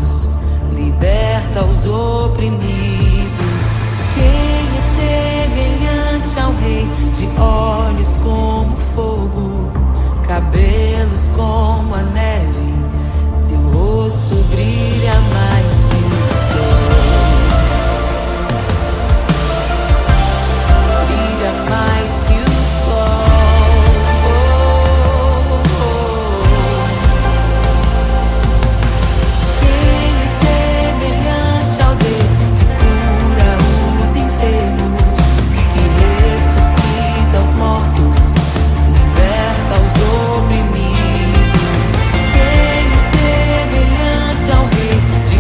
mortos, liberta os oprimidos. Quem é semelhante ao Rei, de olhos como fogo, cabelos como a neve, seu rosto brilha mais que o sol. Brilha mais que o sol. Quem é semelhante ao Deus que cura os enfermos, que ressuscita os mortos, liberta os oprimidos? Quem é semelhante ao Rei, de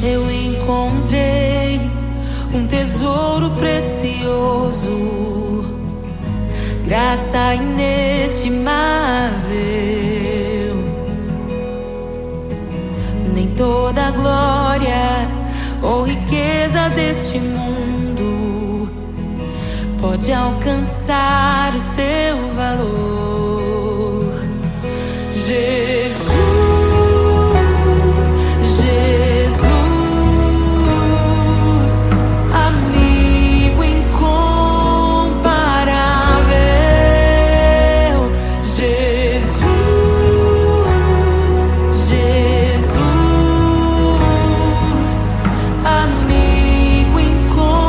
eu encontrei um tesouro precioso, graça inestimável. Nem toda a glória ou riqueza deste mundo pode alcançar o seu valor. Jesus, Jesus, amigo incomparável. Jesus, Jesus, amigo incomparável.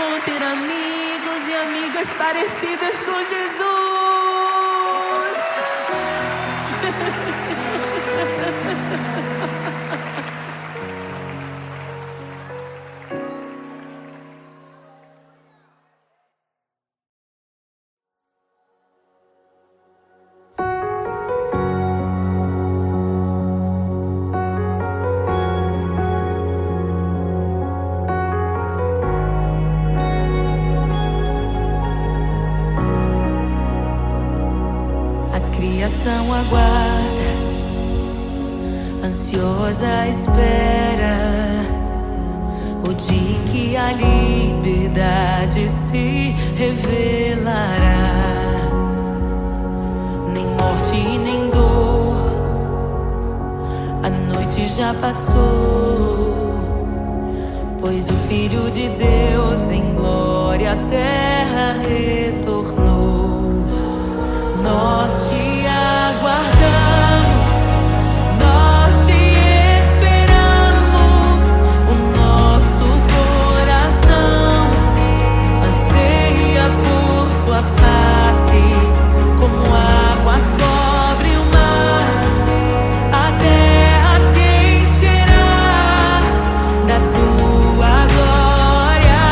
bom ter amigos e amigas parecidas com Jesus. Criação aguarda, ansiosa espera o dia em que a liberdade se revelará. Nem morte e nem dor, a noite já passou, pois o Filho de Deus em glória à terra retornou. Nós te aguardamos, nós te esperamos. O nosso coração anseia por tua face, como águas cobre o mar. A terra se encherá da tua glória.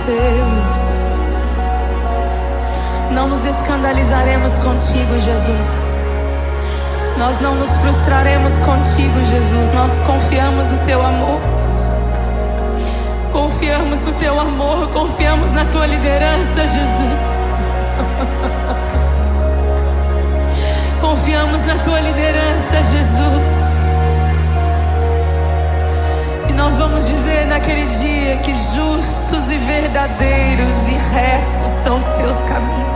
vencê-los. Não nos escandalizaremos contigo, Jesus. Nós não nos frustraremos contigo, Jesus. Nós confiamos no teu amor. Confiamos no teu amor, confiamos na tua liderança, Jesus. Confiamos na tua liderança, Jesus. E nós vamos dizer naquele dia que justos e verdadeiros e retos são os teus caminhos.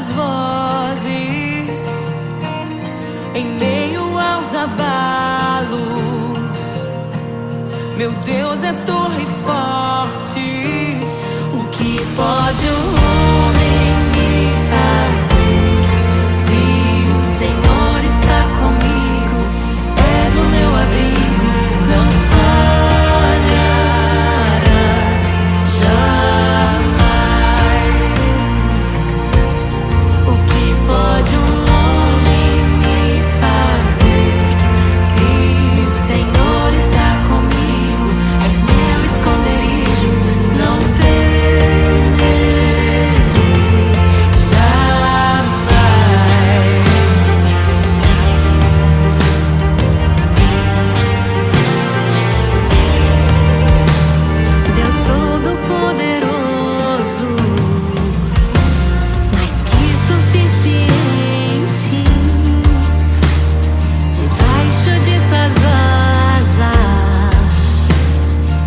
várias vozes, em meio aos abalos. Meu Deus é torre forte. O que pode o homem me fazer? Se o Senhor está comigo, és o meu abrigo, não falharás jamais. O que pode um homem me fazer? Se o Senhor está comigo, és meu esconderijo, não temerei jamais. Deus Todo-Poderoso, mais que suficiente, debaixo de tuas asas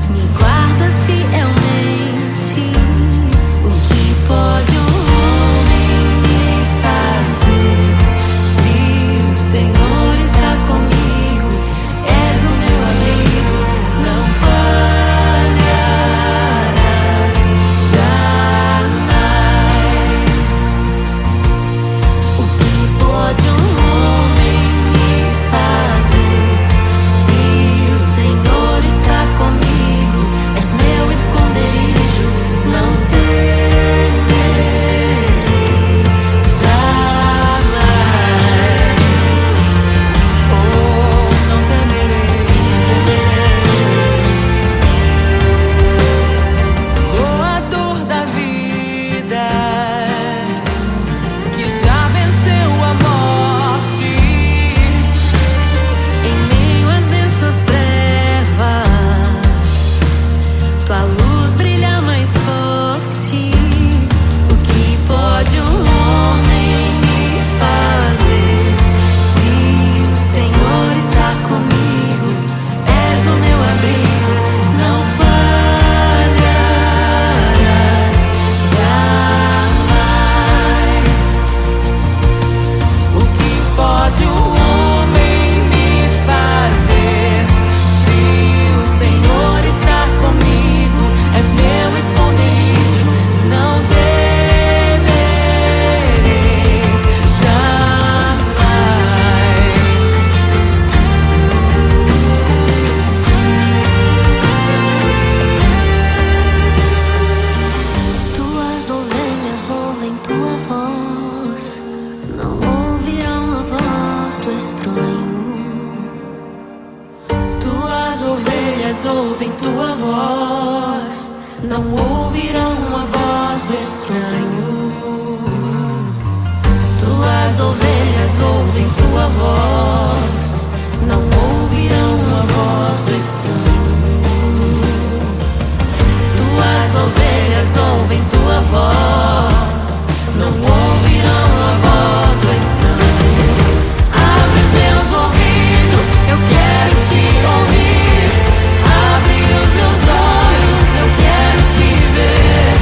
me guardas fielmente. O que pode um homem me fazer? Se o Senhor está comigo, és o meu abrigo, não falharás jamais. O que pode um homem me fazer? Se o Senhor está comigo, és meu esconderijo, não temerei jamais. Oh, não temerei, doador da vida, que já venceu a morte. Em meio às densas trevas, tua luz brilha mais forte. O que pode um homem me fazer? Se o Senhor está comigo, és o meu abrigo, não falharás jamais. O que pode o homem me fazer? Se o Senhor está comigo, és meu esconderijo, não temerei jamais. Tuas ovelhas ouvem tua voz, não ouvirão a voz do estranho. Tuas ovelhas ouvem tua voz, não ouvirão a voz do estranho. Tuas ovelhas ouvem tua voz, não ouvirão a voz do estranho. Tuas ovelhas ouvem tua voz, não ouvirão a voz do estranho. Abre os meus ouvidos, eu quero te ouvir. Abre os meus olhos, eu quero te ver.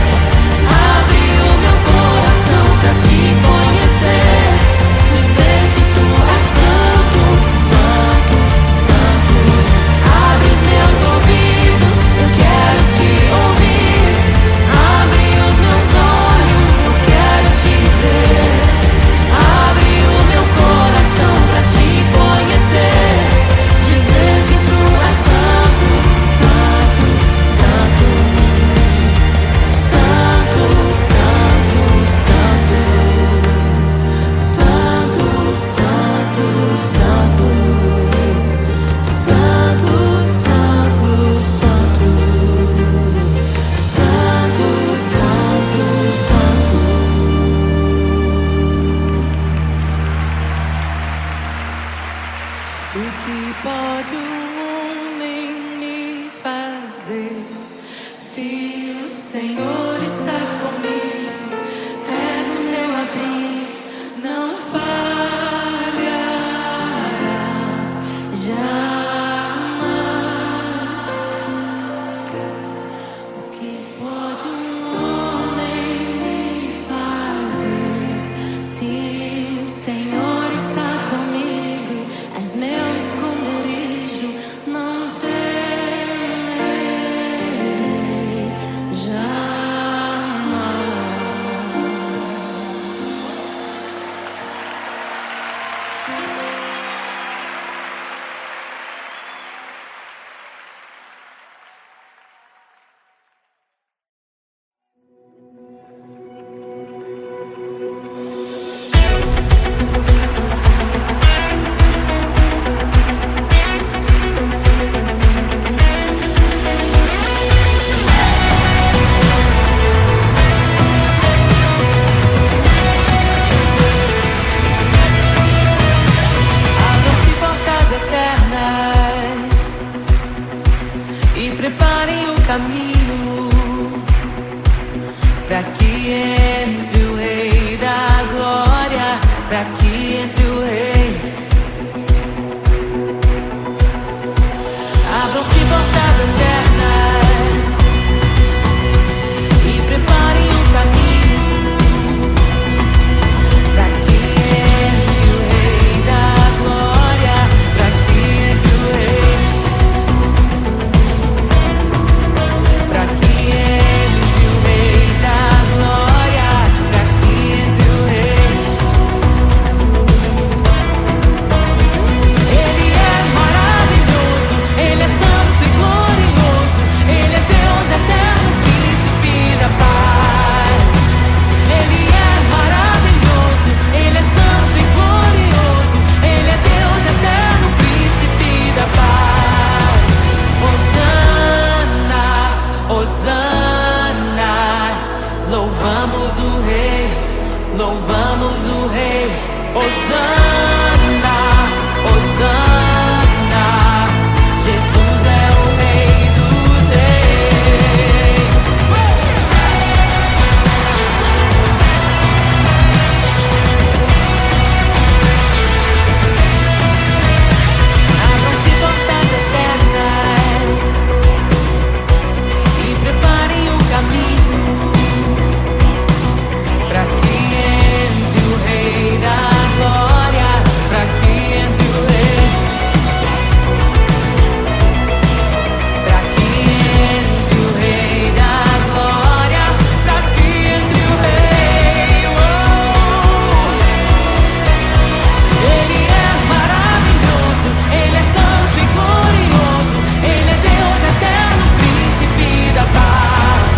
o Rei, louvamos o Rei. Hosana, Hosana, Jesus é o Rei dos Reis. Abram-se portas eternas e preparem o caminho para que entre o Rei da Glória, para que entre o Rei, para que entre o Rei da Glória, para que entre o Rei. Ele é maravilhoso, Ele é santo e glorioso, Ele é Deus eterno, príncipe da paz.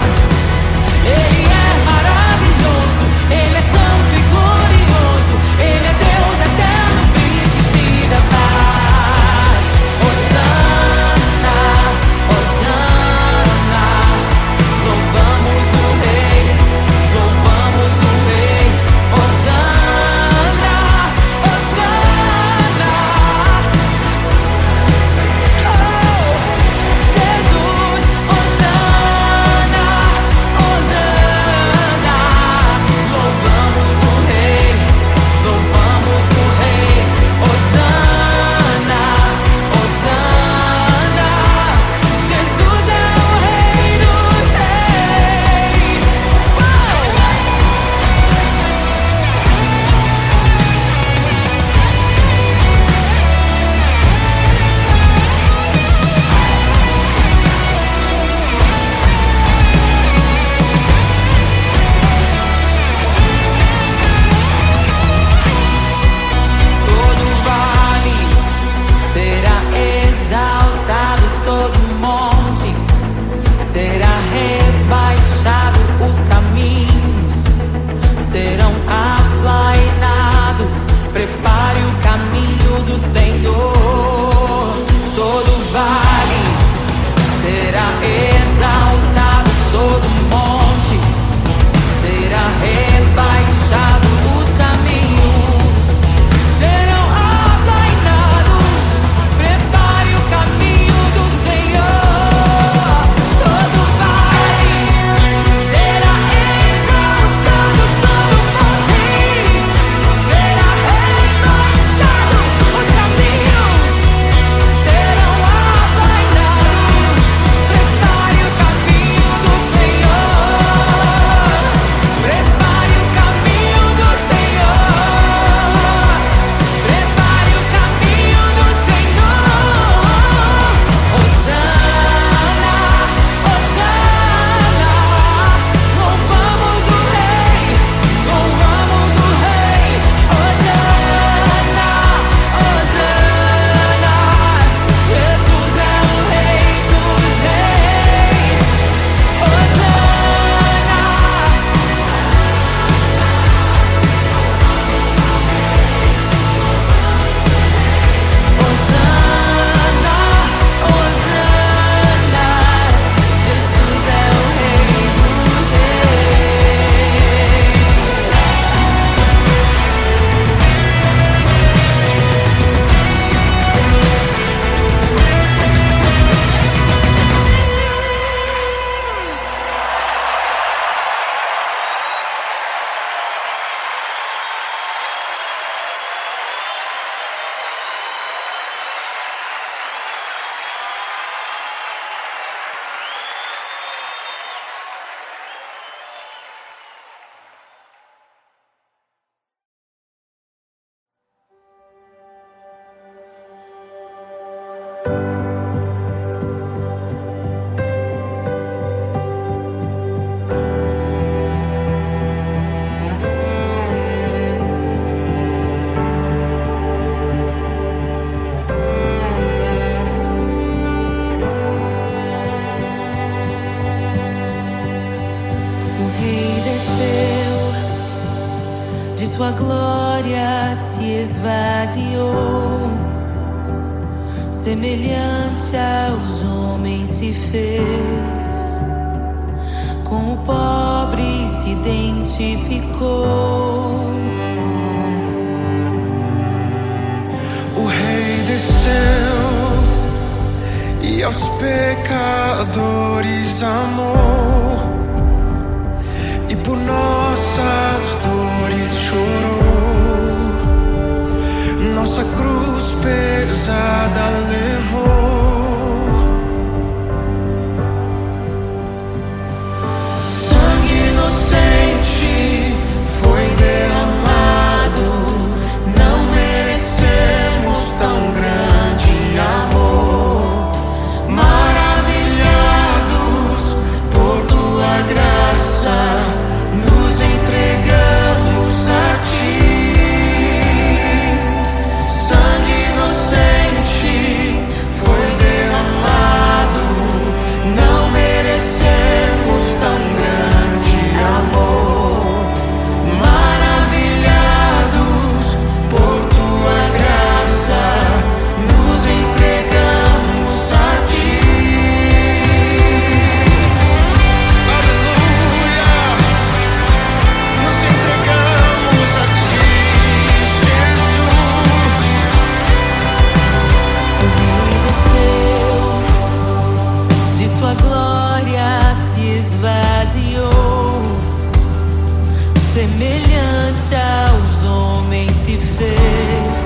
Ele é maravilhoso, Ele é santo e glorioso, Ele é Deus eterno, príncipe da paz. Hosana, Hosana, louvamos o Rei, louvamos o Rei. Hosana, Hosana, Jesus, Hosana, Hosana, louvamos o Rei, louvamos o Rei. Hosana, Hosana, Jesus é o Rei dos Reis. Todo vale será exaltado, todo monte será rebaixado, os caminhos serão aplainados. Prepare o caminho do Senhor. Todo vale será exaltado, todo monte será rebaixado, os caminhos serão aplainados. Prepare o caminho do Senhor. Todo vale será exaltado, todo monte será rebaixado, os caminhos serão aplainados. Prepare o caminho do Senhor. Prepare o caminho do Senhor. Prepare o caminho do Senhor. Hosana, Hosana, louvamos o Rei, louvamos o Rei. Hosana, Hosana, Jesus é o Rei dos Reis. Hosana, Hosana, Hosana, Jesus é o Rei dos Reis. O Rei desceu, de sua glória se esvaziou, semelhante aos homens se fez. Com o pobre se identificou. O Rei desceu e aos pecadores amou, e por nossas dores chorou. Nossa cruz pesada levou. Sangue inocente foi derramado. Não merecemos tão grande amor. Maravilhados por tua graça, nos entregamos a ti. Sangue inocente foi derramado. Não merecemos tão grande amor. Maravilhados por tua graça, nos entregamos a ti. Aleluia! Nos entregamos a ti, Jesus. O Rei desceu, de sua glória se esvaziou, semelhante aos homens se fez.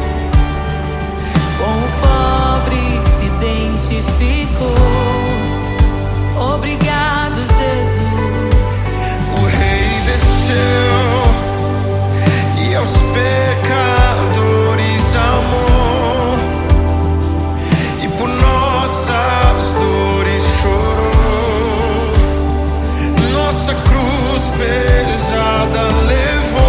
Com o pobre se identificou. Obrigado, Jesus. O Rei desceu e aos pecadores amou, e por nossas dores chorou. Nossa cruz pesada levou.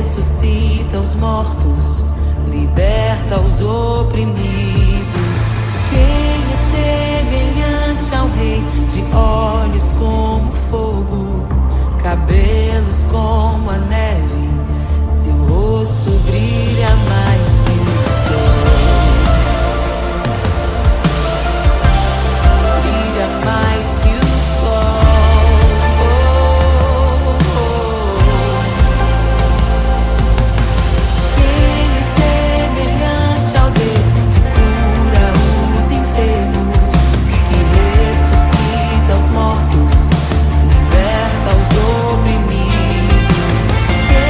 ressuscita os mortos, liberta os oprimidos. Quem é semelhante ao Rei, de olhos como fogo, cabelos como a neve, seu rosto brilha mais que o sol. Brilha mais que o sol. Quem é semelhante ao Deus que cura os enfermos, que ressuscita os mortos, liberta os oprimidos? Quem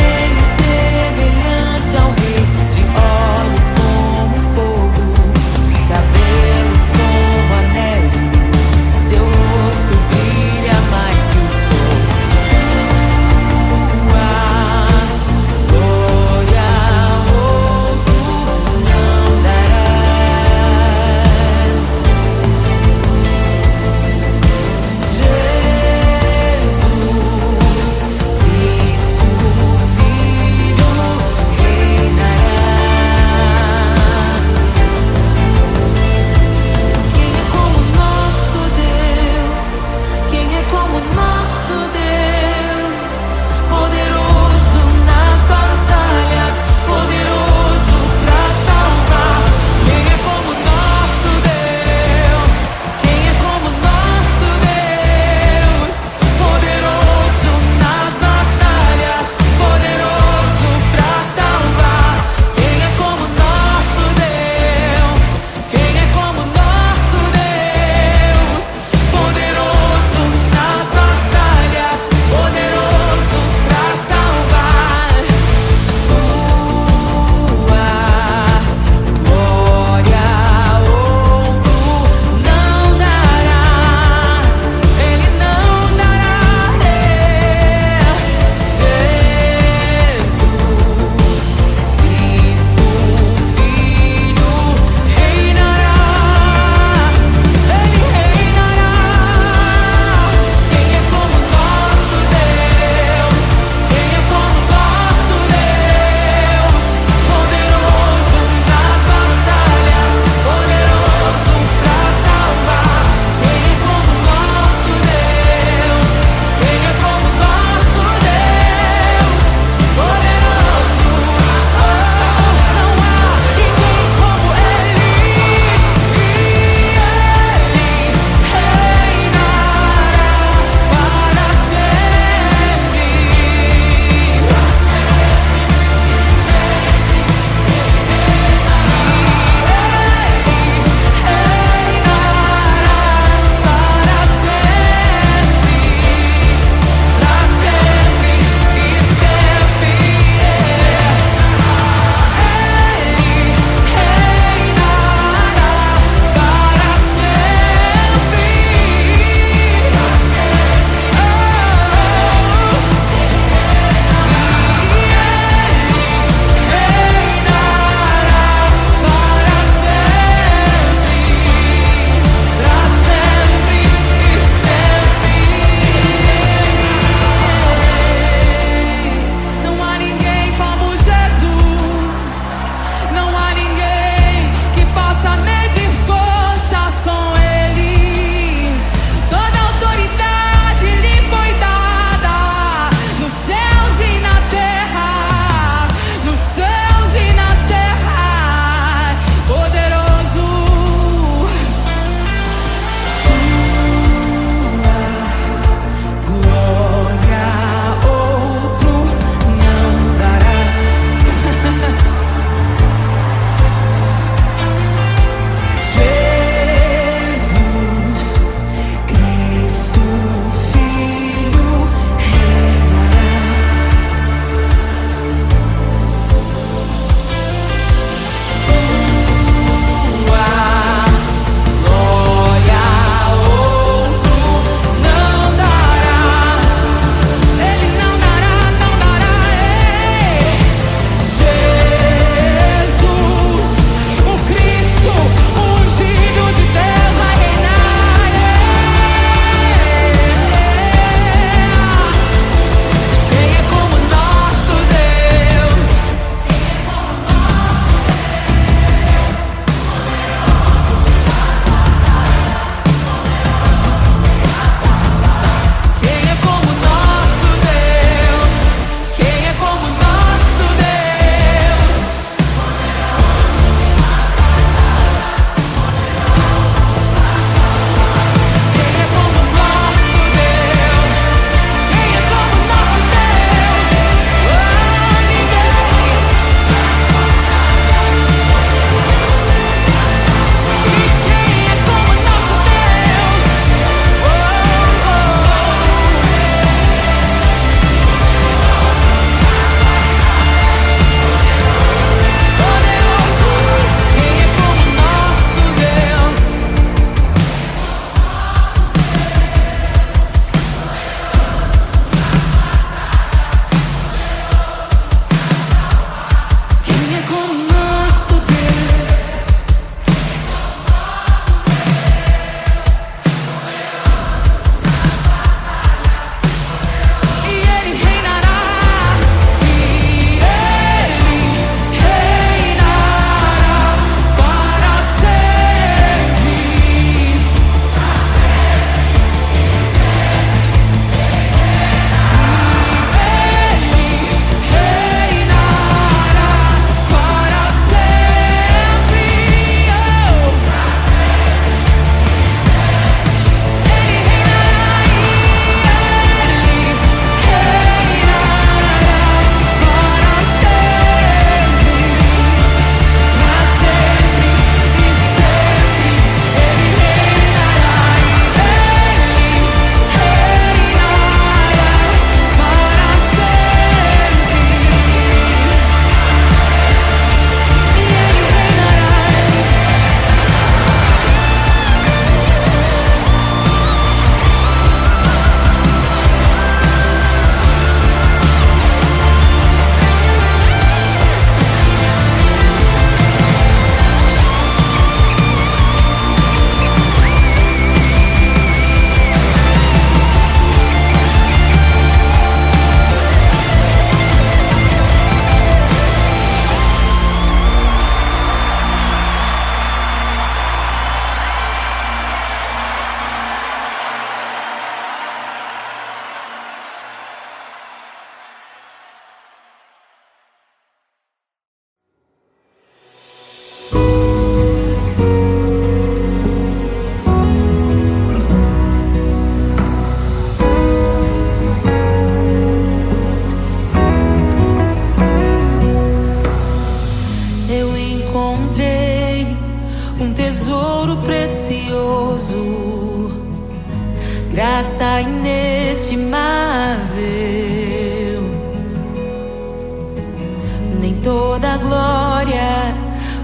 nem toda a glória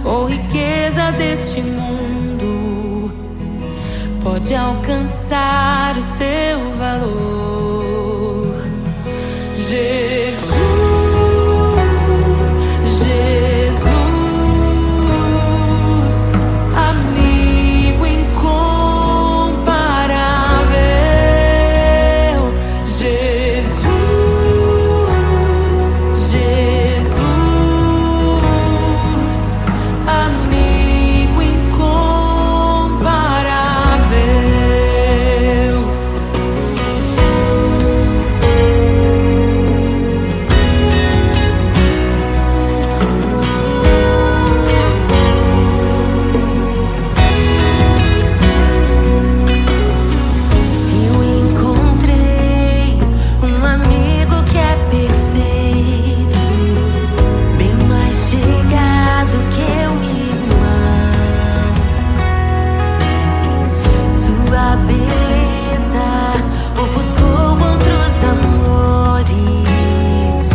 ou riqueza deste mundo pode alcançar o seu valor. Jesus, Jesus, amigo incomparável. Jesus, Jesus, amigo incomparável. Eu encontrei um amigo que é perfeito, bem mais chegado que um irmão. Sua beleza ofuscou outros amores.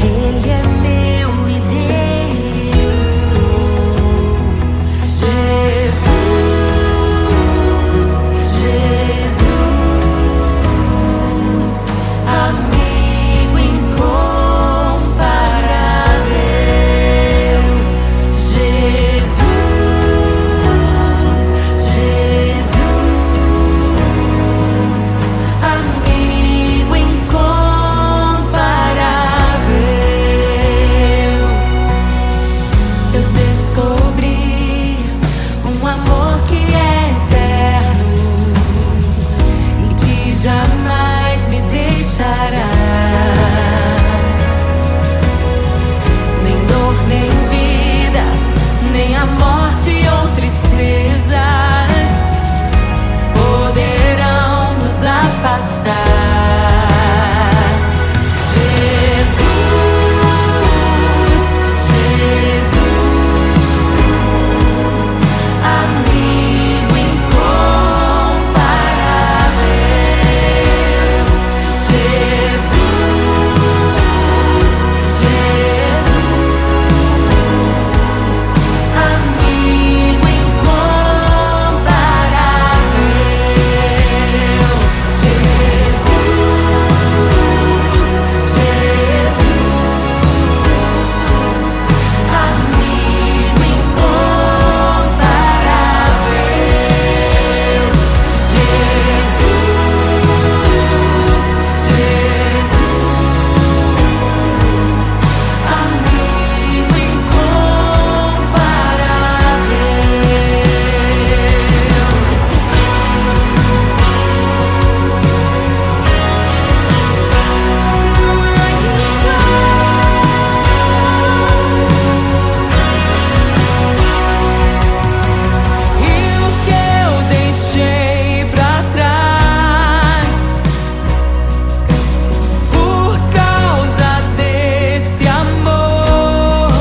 Ele é meu e dele eu sou. Jesus, Jesus, amigo incomparável. Jesus, Jesus, amigo incomparável. Eu descobri um amor que é eterno e que jamais me deixará. Nem dor, nem vida, nem a morte ou tristezas poderão nos afastar. Jesus, Jesus, amigo incomparável. Jesus, Jesus, amigo incomparável. Jesus, Jesus, amigo incomparável. E o que eu deixei pra trás por causa desse amor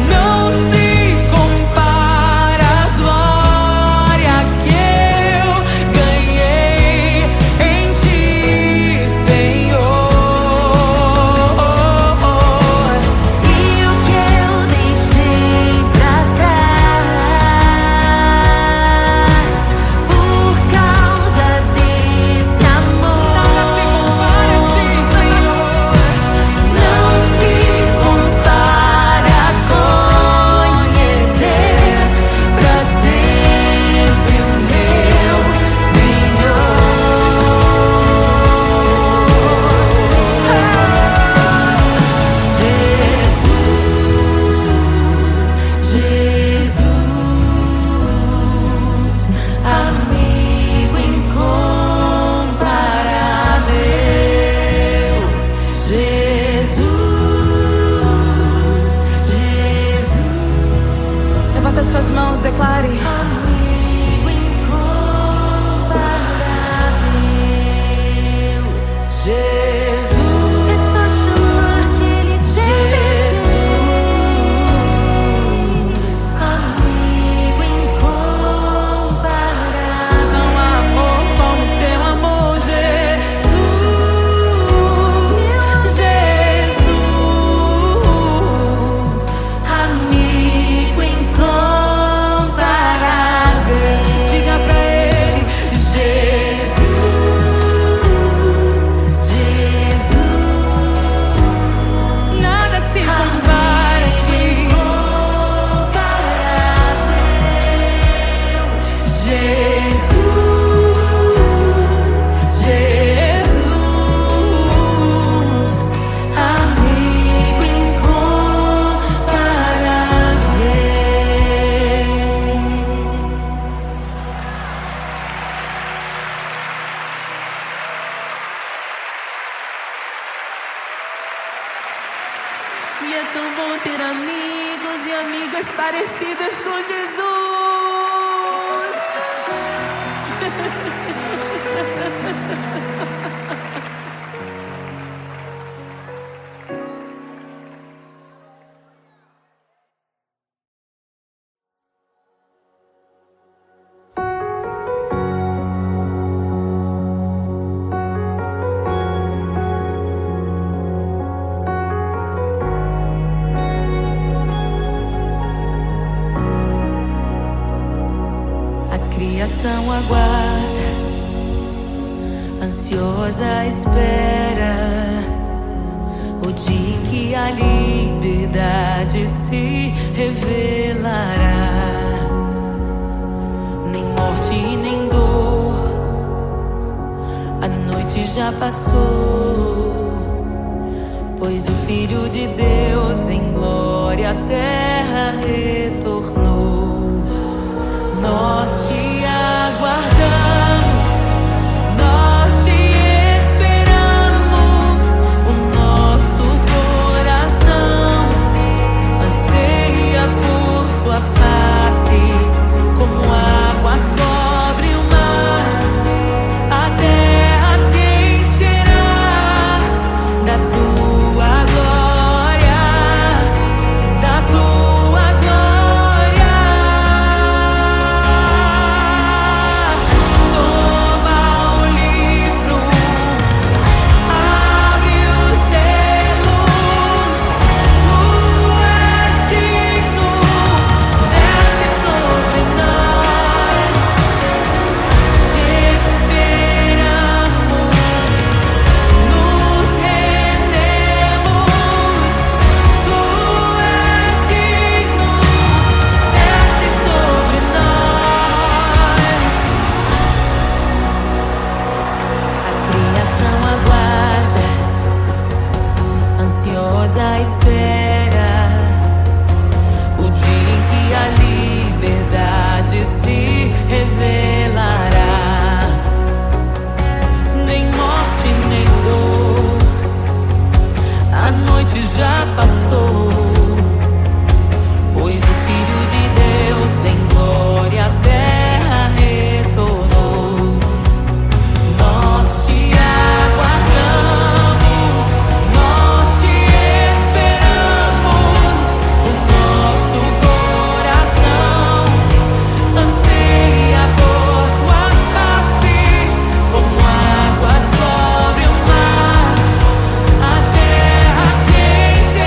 não se compara à glória que eu ganhei em Ti, Senhor. E o que eu deixei pra trás por causa desse amor nada se compara a Ti, Senhor. Não se compara a conhecer pra sempre o meu Senhor. Jesus, Jesus, amigo incomparável. Jesus, Jesus, Levanta suas mãos, declare. amigo incomparável. Jesus, é só chamar que Ele Jesus, amigo incomparável. Não há amor como Teu amor, Jesus, Jesus. E é tão bom ter amigos e amigas parecidas com Jesus. Criação aguarda, ansiosa espera o dia em que a liberdade se revelará. Nem morte e nem dor, a noite já passou, pois o Filho de Deus em glória à terra retornou. Nós te aguardamos, nós te esperamos. O nosso coração anseia por tua face, como águas cobrem o mar. A terra se encherá da tua glória, da tua glória. Ansiosa espera o dia em que a liberdade se revelará. Nem morte, nem dor, a noite já passou, pois o Filho de Deus em glória à terra retornou. Nós te aguardamos, nós te esperamos. O nosso coração anseia por tua face, como águas cobrem o mar. A terra se encherá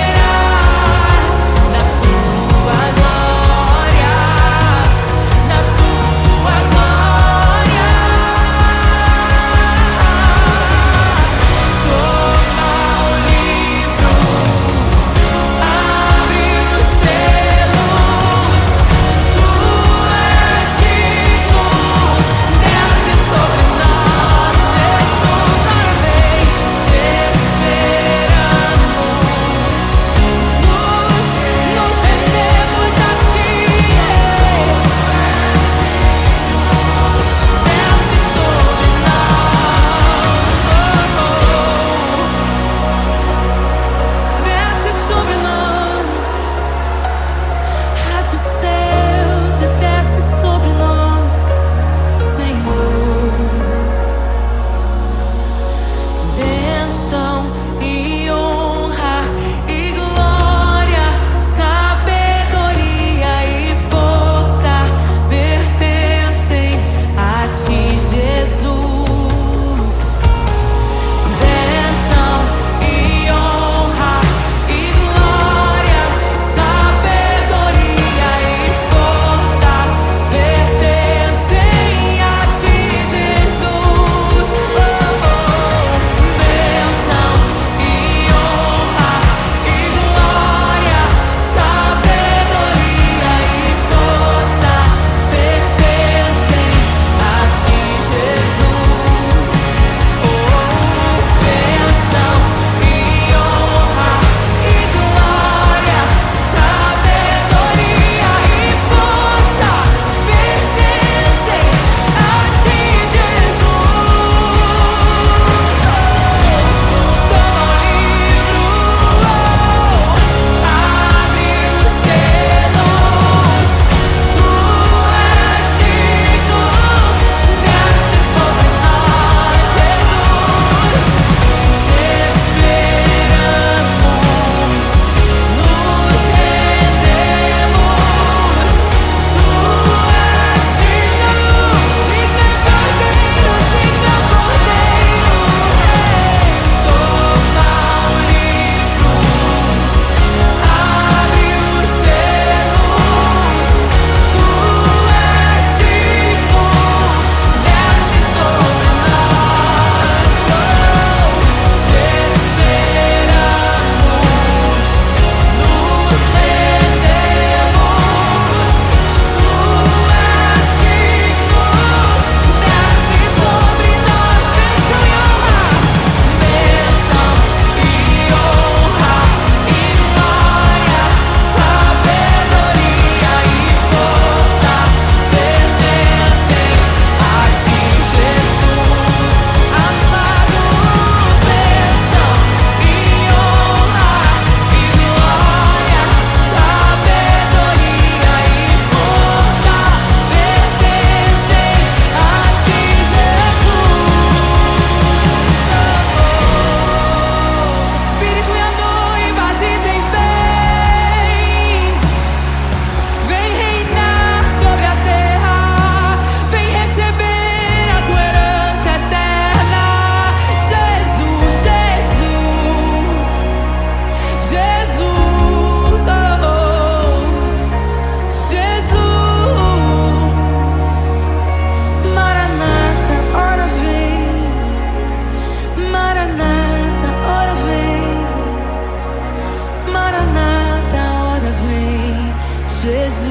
Jesus,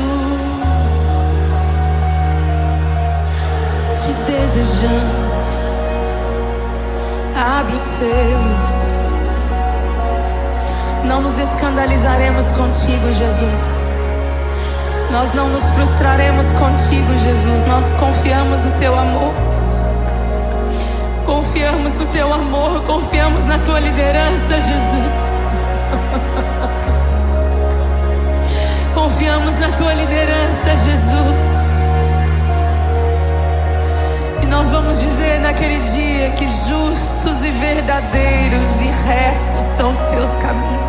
te desejamos. Abre os seus. Não nos escandalizaremos contigo, Jesus. Nós não nos frustraremos contigo, Jesus. Nós confiamos no teu amor. Confiamos no teu amor. Confiamos na tua liderança, Jesus. Confiamos na tua liderança, Jesus. E nós vamos dizer naquele dia que justos e verdadeiros e retos são os teus caminhos.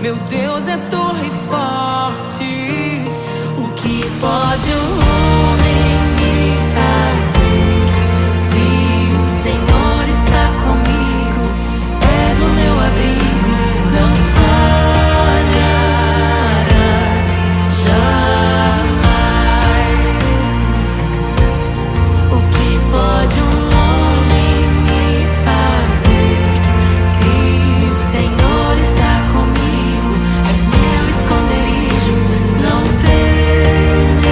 Meu Deus é torre forte. O que pode o homem me fazer? Se o Senhor está comigo, és o meu abrigo, não falharás jamais. O que pode um homem me fazer? Se o Senhor está comigo, és meu esconderijo, não temerei.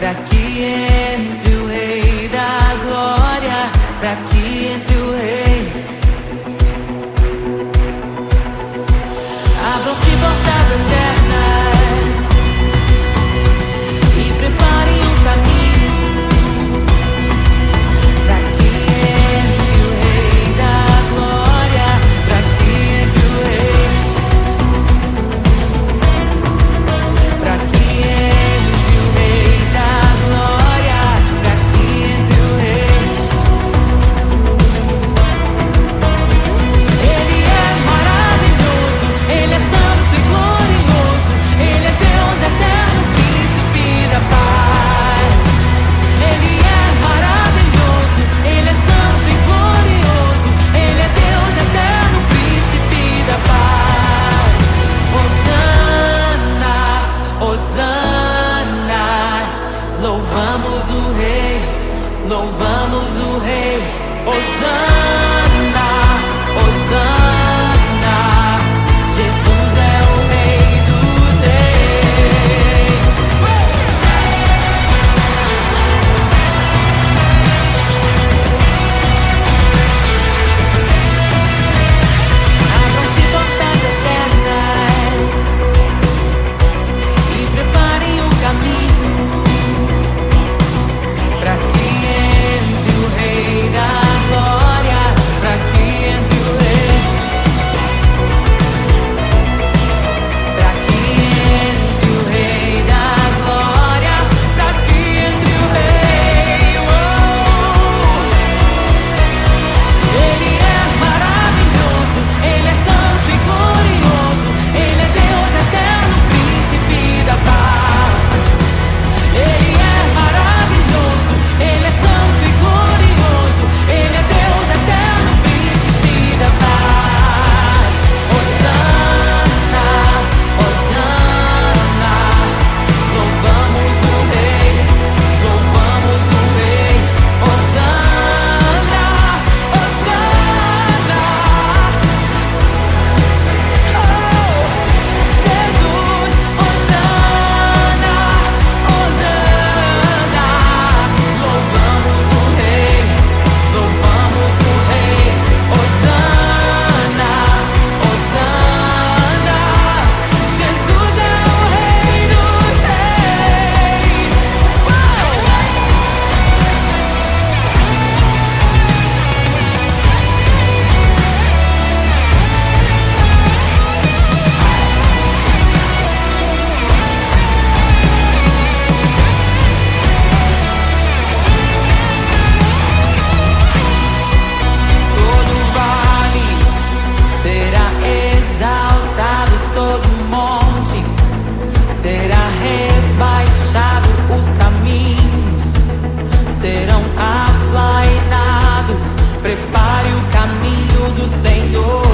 pra que entre o Rei da Glória, pra que entre o Rei. Abram-se portas eternas e preparem um caminho pra que entre o Rei da Glória, pra que entre o Rei, pra que entre o Rei da Glória, pra que entre o Rei. Ele é maravilhoso, Ele é santo e glorioso, Ele é Deus eterno, príncipe da paz. Ele é maravilhoso, Ele é santo e glorioso, Ele é Deus eterno, príncipe da paz. Hosana, Hosana, louvamos o Rei, louvamos o Rei. Hosana, Hosana, Jesus é o Rei dos Reis. Abram-se portas eternas e preparem o caminho pra que entre o Rei da Glória, pra que entre o Rei, pra que entre o Rei da Glória, pra que entre o Rei. Ele é maravilhoso, Ele é santo e glorioso, Ele é Deus eterno, príncipe da paz. Ele é maravilhoso, Ele é santo e glorioso, Ele é Deus eterno, príncipe da paz. Hosana, Hosana, louvamos o Rei, louvamos o Rei. Hosana, Hosana, oh, Jesus, Hosana, Hosana, louvamos o Rei, louvamos o Rei. Hosana, Hosana, Jesus é o Rei dos Reis. Todo vale será exaltado, todo monte será rebaixado, os caminhos serão aplainados. Prepare o caminho do Senhor.